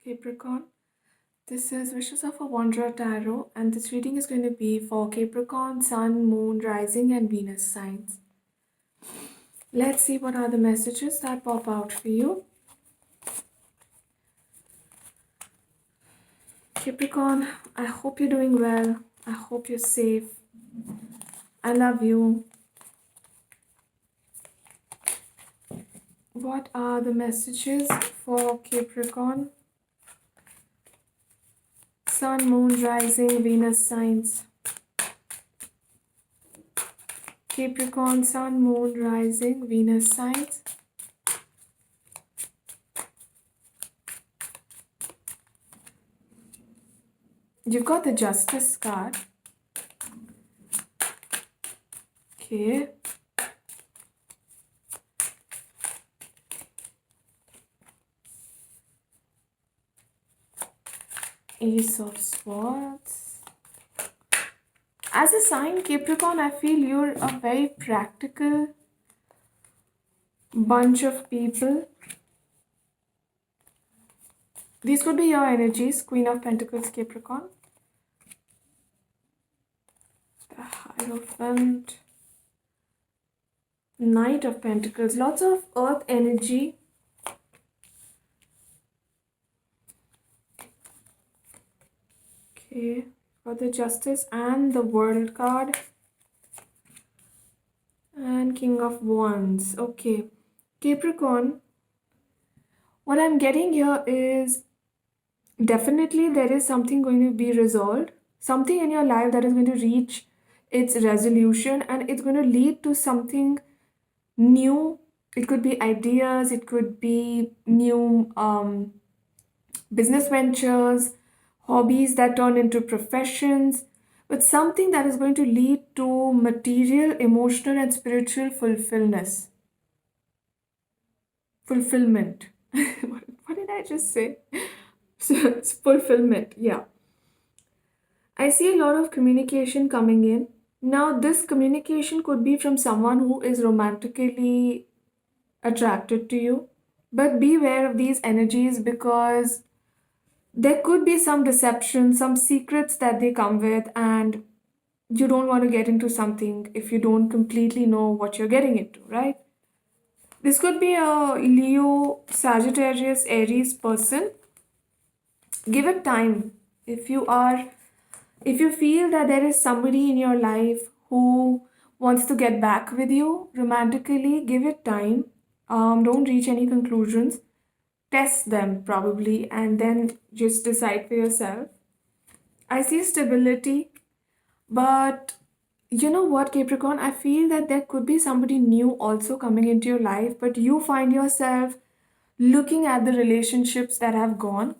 Capricorn. This is Wishes of a Wanderer Tarot, and this reading is going to be for Capricorn, Sun, Moon, Rising, and Venus signs. Let's see what are the messages that pop out for you. Capricorn, I hope you're doing well. I hope you're safe. I love you. What are the messages for Capricorn, Sun, Moon, Rising, Venus signs? Capricorn, Sun, Moon, Rising, Venus signs. You've got the Justice card. Okay. Ace of Swords. As a sign, Capricorn, I feel you're a very practical bunch of people. These could be your energies. Queen of Pentacles, Capricorn. The Hierophant. Knight of Pentacles. Lots of earth energy. Okay. For the Justice and the World card. And King of Wands. Okay. Capricorn. What I'm getting here is definitely there is something going to be resolved. Something in your life that is going to reach its resolution and it's going to lead to something new. It could be ideas, it could be new business ventures, hobbies that turn into professions, but something that is going to lead to material, emotional, and spiritual fulfillment. What did I just say? It's fulfillment, yeah. I see a lot of communication coming in. Now, this communication could be from someone who is romantically attracted to you, but beware of these energies because there could be some deception, some secrets that they come with, and you don't want to get into something if you don't completely know what you're getting into, right? This could be a Leo, Sagittarius, Aries person. Give it time. If you feel that there is somebody in your life who wants to get back with you romantically, give it time. Don't reach any conclusions. Test them probably and then just decide for yourself. I see stability, but you know what, Capricorn? I feel that there could be somebody new also coming into your life, but you find yourself looking at the relationships that have gone,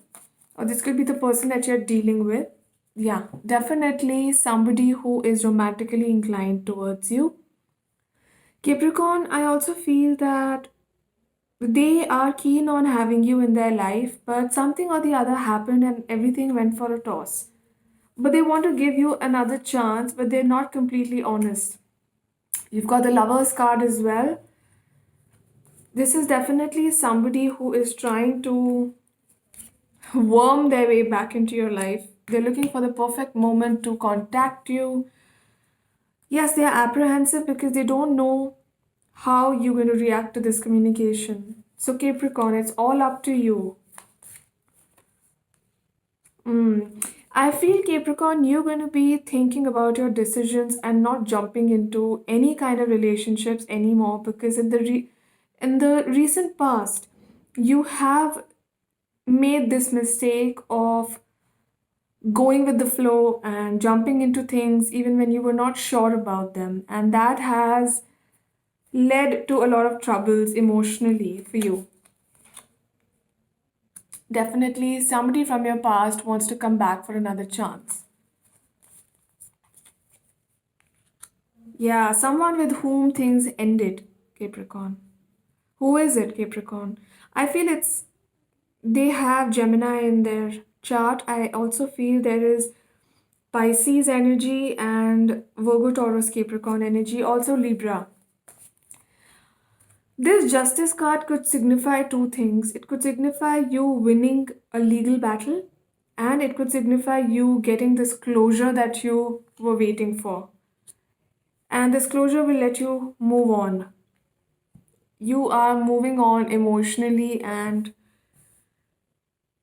or this could be the person that you're dealing with. Yeah, definitely somebody who is romantically inclined towards you. Capricorn, I also feel that they are keen on having you in their life, but something or the other happened and everything went for a toss. But they want to give you another chance, but they're not completely honest. You've got the Lover's card as well. This is definitely somebody who is trying to worm their way back into your life. They're looking for the perfect moment to contact you. Yes, they are apprehensive because they don't know how you're going to react to this communication. So, Capricorn, it's all up to you. I feel, Capricorn, you're going to be thinking about your decisions and not jumping into any kind of relationships anymore because in the recent past, you have made this mistake of going with the flow and jumping into things even when you were not sure about them. And that has led to a lot of troubles emotionally for you. Definitely, somebody from your past wants to come back for another chance. Yeah, someone with whom things ended, Capricorn. Who is it, Capricorn? I feel they have Gemini in their chart. I also feel there is Pisces energy and Virgo, Taurus, Capricorn energy, also Libra. This justice card could signify two things. It could signify you winning a legal battle, and it could signify you getting this closure that you were waiting for. And this closure will let you move on. You are moving on emotionally and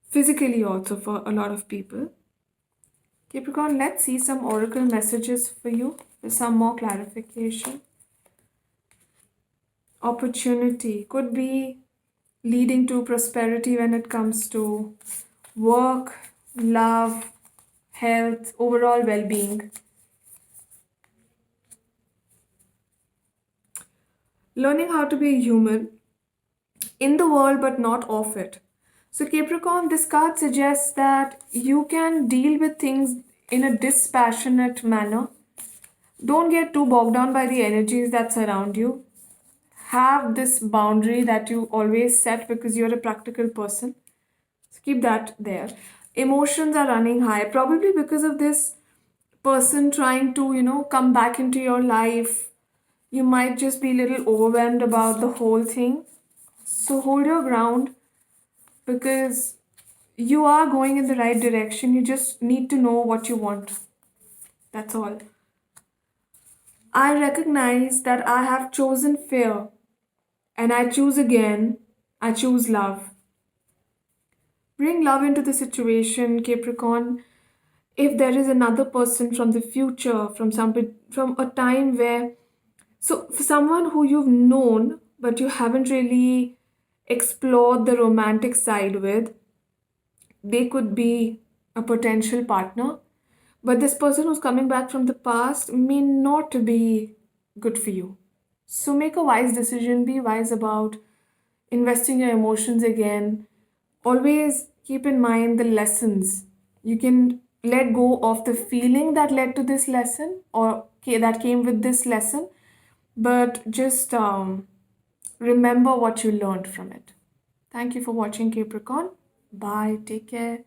physically also for a lot of people. Capricorn, let's see some oracle messages for you for some more clarification. Opportunity could be leading to prosperity when it comes to work, love, health, overall well being. Learning how to be a human in the world but not of it. So, Capricorn, this card suggests that you can deal with things in a dispassionate manner. Don't get too bogged down by the energies that surround you. Have this boundary that you always set because you're a practical person. So keep that there. Emotions are running high, probably because of this person trying to, come back into your life. You might just be a little overwhelmed about the whole thing. So hold your ground because you are going in the right direction. You just need to know what you want. That's all. I recognize that I have chosen fear and I choose again. I choose love. Bring love into the situation, Capricorn. If there is another person from the future, from a time where, so for someone who you've known but you haven't really explored the romantic side with, they could be a potential partner. But this person who's coming back from the past may not be good for you. So make a wise decision, be wise about investing your emotions again. Always keep in mind the lessons. You can let go of the feeling that led to this lesson or that came with this lesson, but just remember what you learned from it. Thank you for watching, Capricorn. Bye. Take care.